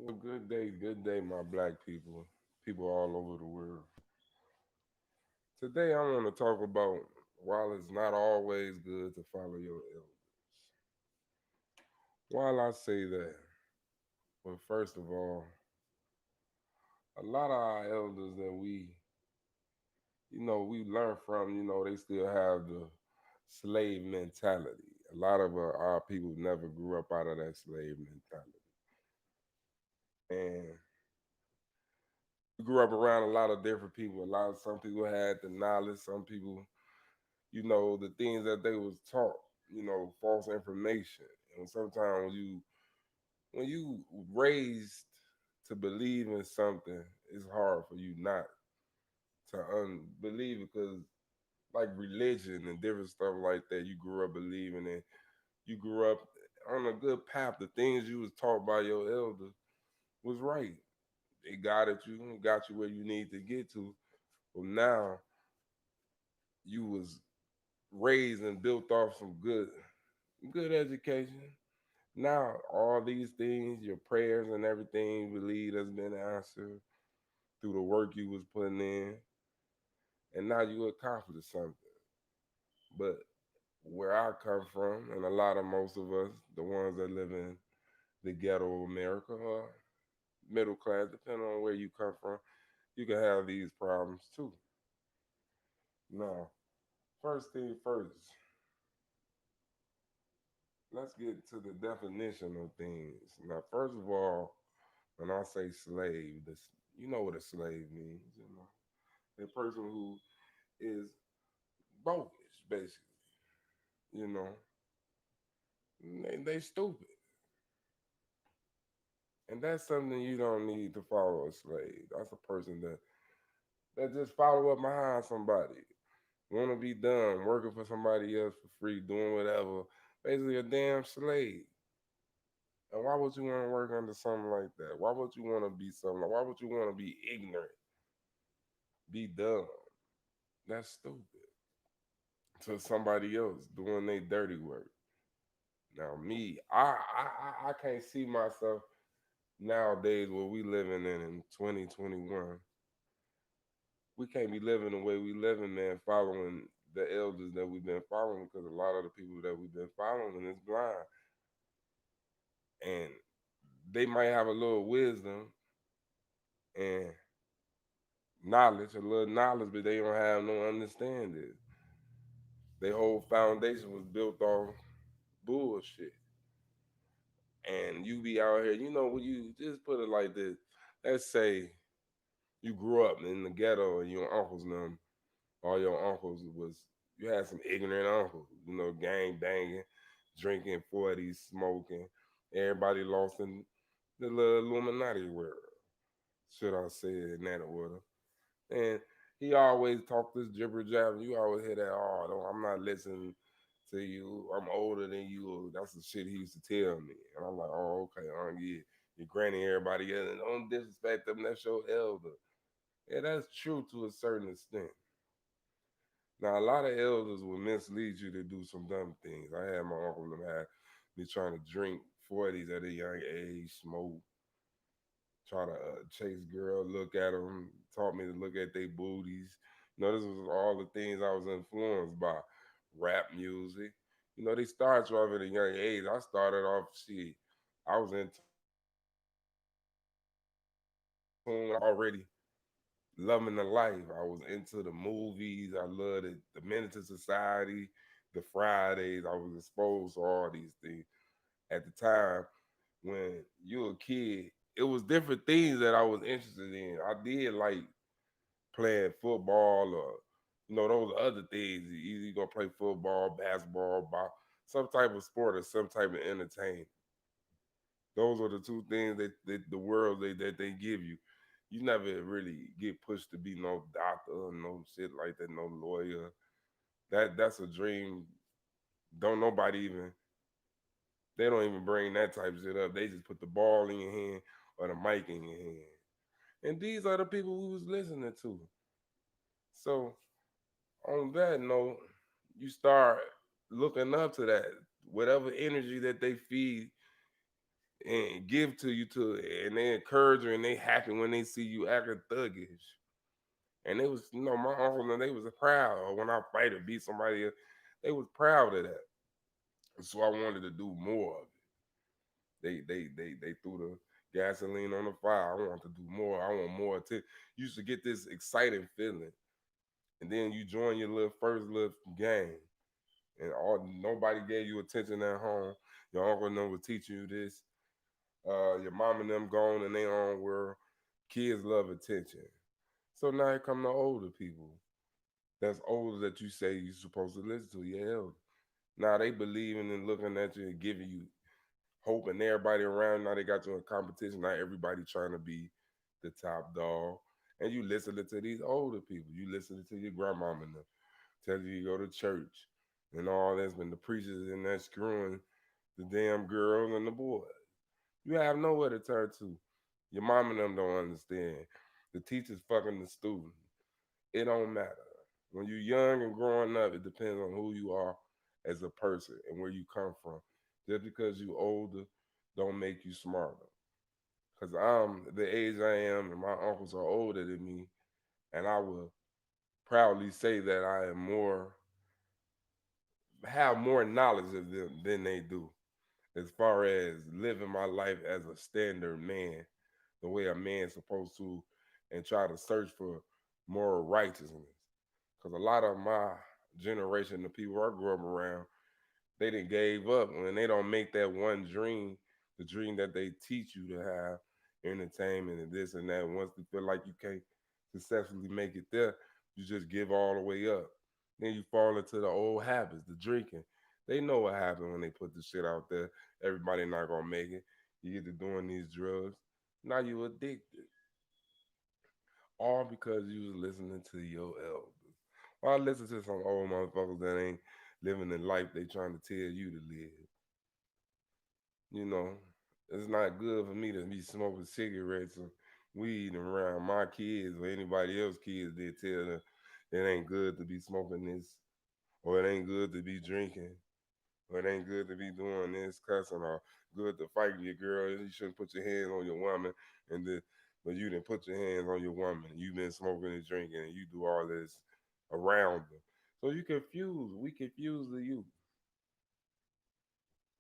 Well, good day, my black people, people all over the world. Today, I want to talk about while it's not always good to follow your elders. While I say that, well, first of all, a lot of our elders that we learn from, they still have the slave mentality. A lot of our people never grew up out of that slave mentality. And we grew up around a lot of different people. Some people had the knowledge, some people the things that they was taught, false information. And sometimes when you raised to believe in something, it's hard for you not to unbelieve because like religion and different stuff like that, you grew up believing in. You grew up on a good path. The things you was taught by your elders was right. They guided you and got you where you need to get to. But now you was raised and built off some good education. Now all these things, your prayers and everything you believe has been answered through the work you was putting in, and now you accomplished something. But where I come from, and a lot of most of us, the ones that live in the ghetto America or middle class, depending on where you come from, you can have these problems too. Now, first thing first, let's get to the definition of things. Now, first of all, when I say slave, you know what a slave means, a person who is bogus, basically. You know, they stupid, and that's something you don't need to follow a slave. That's a person that just follow up behind somebody, want to be done working for somebody else for free, doing whatever. Basically, a damn slave. And why would you want to work under something like that? Why would you want to be something? Why would you want to be ignorant, be dumb? That's stupid. To somebody else doing their dirty work. Now me, I can't see myself nowadays where we living in 2021. We can't be living the way we living, man, following the elders that we've been following because a lot of the people that we've been following is blind. And they might have a little wisdom and knowledge, a little knowledge, but they don't have no understanding. Their whole foundation was built on bullshit. And you be out here, when you just put it like this, let's say you grew up in the ghetto and your uncles and them, all your uncles was you had some ignorant uncles, gang banging, drinking 40s, smoking. Everybody lost in the little Illuminati world. Should I say it in that order? And he always talked this gibber jabber. You always hear that, oh, no, I'm not listening to you. I'm older than you. That's the shit he used to tell me. And I'm like, oh, okay, yeah. Your granny, everybody else. And don't disrespect them. That's your elder. Yeah, that's true to a certain extent. Now, a lot of elders will mislead you to do some dumb things. I had my uncle them had me trying to drink 40s at a young age, smoke, try to chase girls, look at them, taught me to look at their booties. This was all the things I was influenced by. Rap music. They start you off at a young age. I started off, shit, I was in tune. I was already loving the life. I was into the movies. I loved it. The Menace to Society, the Fridays. I was exposed to all these things at the time when you were a kid. It was different things that I was interested in. I did like playing football or those other things. Either you gonna play football, basketball, some type of sport or some type of entertainment. Those are the two things that the world that they give you. You never really get pushed to be no doctor or no shit like that, no lawyer. That's a dream. Don't nobody even they don't even bring that type of shit up. They just put the ball in your hand or the mic in your hand. And these are the people we was listening to. So on that note, you start looking up to that. Whatever energy that they feed and give to you and they encourage you and they happy when they see you acting thuggish. And they was, my uncle and they was proud. Or when I fight or beat somebody else, they was proud of that. And so I wanted to do more of it. They threw the gasoline on the fire. I want to do more. I want more attention. You used to get this exciting feeling. And then you join your first little game. And nobody gave you attention at home. Your uncle and them was teaching you this. Your mom and them gone in their own world. Kids love attention. So now here come the older people. That's older that you say you're supposed to listen to. Your elder. Now they believing and looking at you and giving you hope, and everybody around. Now they got you in competition. Now everybody trying to be the top dog. And you listening to these older people. You listening to your grandmama and them tell you go to church and all that's been the preachers and that screwing the damn girls and the boys. You have nowhere to turn to. Your mom and them don't understand. The teacher's fucking the student. It don't matter. When you're young and growing up, it depends on who you are as a person and where you come from. Just because you older don't make you smarter. Cause I'm the age I am and my uncles are older than me, and I will proudly say that I am have more knowledge of them than they do, as far as living my life as a standard man, the way a man's supposed to, and try to search for moral righteousness. Because a lot of my generation, the people I grew up around, they didn't gave up when they don't make that one dream, the dream that they teach you to have, entertainment and this and that. Once you feel like you can't successfully make it there, you just give all the way up. Then you fall into the old habits, the drinking. They know what happened when they put the shit out there. Everybody not gonna make it. You get to doing these drugs. Now you addicted. All because you was listening to your elders. Or I listen to some old motherfuckers that ain't living the life they trying to tell you to live. You know, it's not good for me to be smoking cigarettes or weed around my kids or anybody else's kids. They tell them it ain't good to be smoking this, or it ain't good to be drinking, or it ain't good to be doing this, cussing, or good to fight your girl. You shouldn't put your hands on your woman, and but you didn't put your hands on your woman. You've been smoking and drinking, and you do all this around them. So we confuse the youth,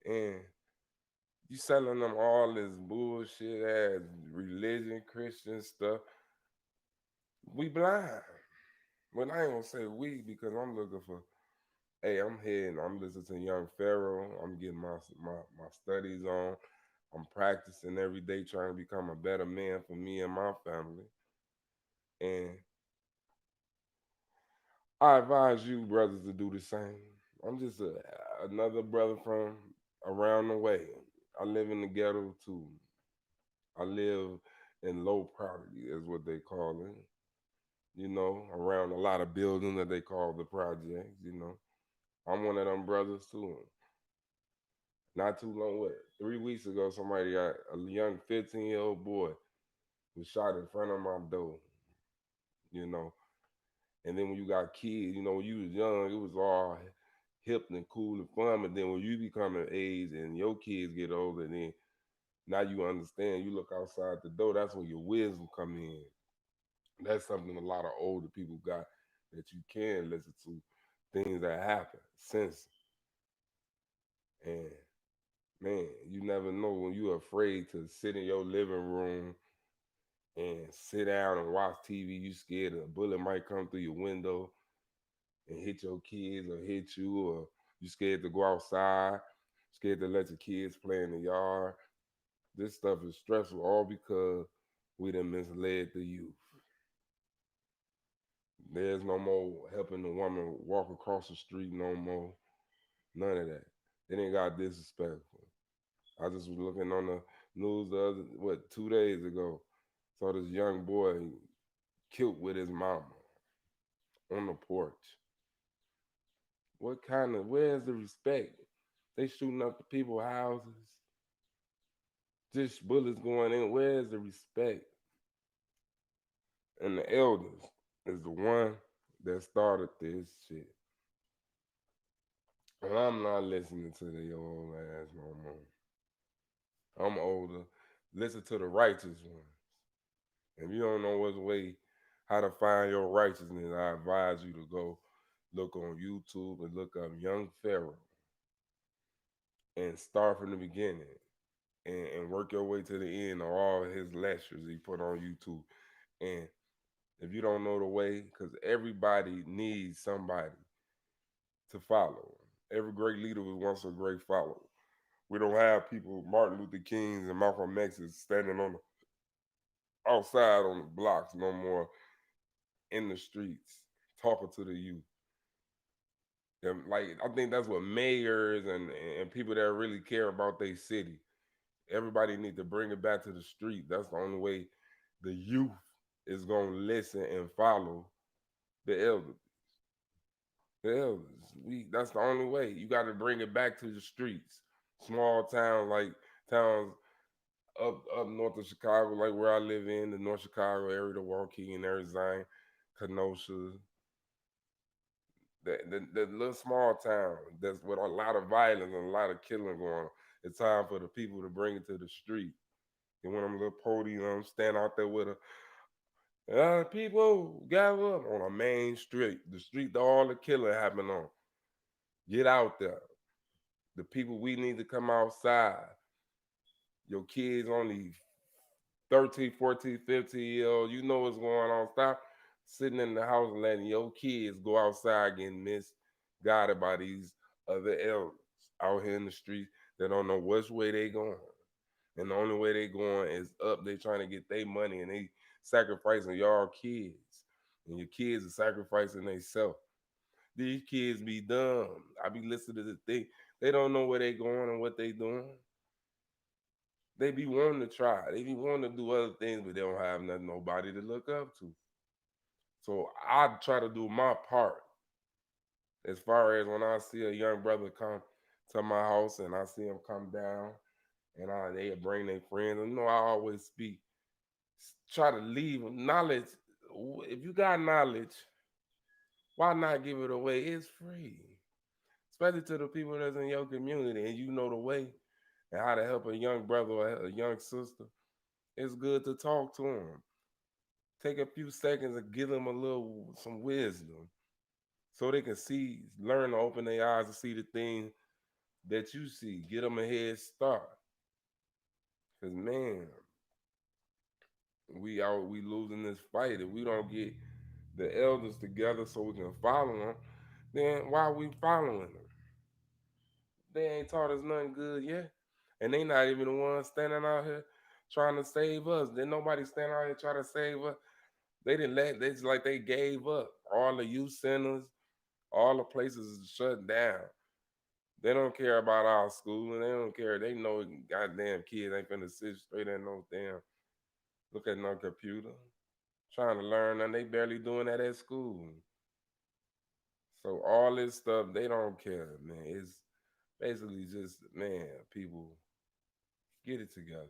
and you selling them all this bullshit ass religion, Christian stuff. We blind. But I ain't gonna say we because I'm looking for. Hey, I'm heading. I'm listening to Young Pharaoh. I'm getting my studies on. I'm practicing every day, trying to become a better man for me and my family. And I advise you, brothers, to do the same. I'm just another brother from around the way. I live in the ghetto too. I live in low poverty, is what they call it. Around a lot of buildings that they call the projects. I'm one of them brothers too. Not too long, 3 weeks ago, somebody got a young 15-year-old boy was shot in front of my door, you know. And then when you got kids, when you was young, it was all hip and cool and fun. But then when you become an age and your kids get older, then now you understand. You look outside the door. That's when your wisdom come in. That's something a lot of older people got that you can listen to things that happen since. And man, you never know when you're afraid to sit in your living room and sit down and watch TV. You scared a bullet might come through your window and hit your kids or hit you, or you scared to go outside, scared to let your kids play in the yard. This stuff is stressful all because we done misled the youth. There's no more helping the woman walk across the street no more. None of that. They ain't got disrespectful. I just was looking on the news 2 days ago. Saw this young boy killed with his mama on the porch. Where's the respect? They shooting up the people's houses. Just bullets going in. Where's the respect? And the elders is the one that started this shit. And I'm not listening to the old ass no more. I'm older. Listen to the righteous ones. If you don't know which way, how to find your righteousness, I advise you to go look on YouTube and look up Young Pharaoh and start from the beginning and work your way to the end of all his lectures he put on YouTube. And if you don't know the way, because everybody needs somebody to follow. Every great leader was once a great follower. We don't have people, Martin Luther Kings and Malcolm X's, standing on the outside on the blocks no more, in the streets, talking to the youth. And like I think that's what mayors and people that really care about their city. Everybody need to bring it back to the street. That's the only way the youth is gonna listen and follow the elders. The elders. We That's the only way. You got to bring it back to the streets. Small towns like towns up north of Chicago, like where I live in, the North Chicago area, the Waukegan area, Zion, Kenosha, the little small town that's with a lot of violence and a lot of killing going on. It's time for the people to bring it to the street. And when them little podiums stand out there with people gather up on a main street, the street that all the killing happened on. Get out there. The people we need to come outside. Your kids only 13, 14, 15 year old, you know what's going on. Stop sitting in the house and letting your kids go outside getting misguided by these other elders out here in the street that don't know which way they going. And the only way they going is up. They trying to get their money and they sacrificing y'all kids. And your kids are sacrificing themselves. These kids be dumb. I be listening to the thing. They don't know where they going and what they doing. They be wanting to try. They be wanting to do other things, but they don't have nothing, nobody to look up to. So I try to do my part as far as when I see a young brother come to my house and I see him come down and they bring their friends. And, I always speak. Try to leave knowledge. If you got knowledge, why not give it away? It's free, especially to the people that's in your community and you know the way and how to help a young brother or a young sister. It's good to talk to them. Take a few seconds and give them some wisdom so they can see, learn to open their eyes to see the things that you see. Get them a head start. Cause man, we losing this fight. If we don't get the elders together so we can follow them, then why are we following them? They ain't taught us nothing good yet. And they not even the ones standing out here trying to save us. Then nobody standing out here trying to save us. They didn't let it's like they gave up. All the youth centers, all the places is shut down. They don't care about our school and they don't care. They know goddamn kids ain't finna sit straight in no damn look at no computer. Trying to learn and they barely doing that at school. So all this stuff, they don't care, man. It's basically just, man, people get it together.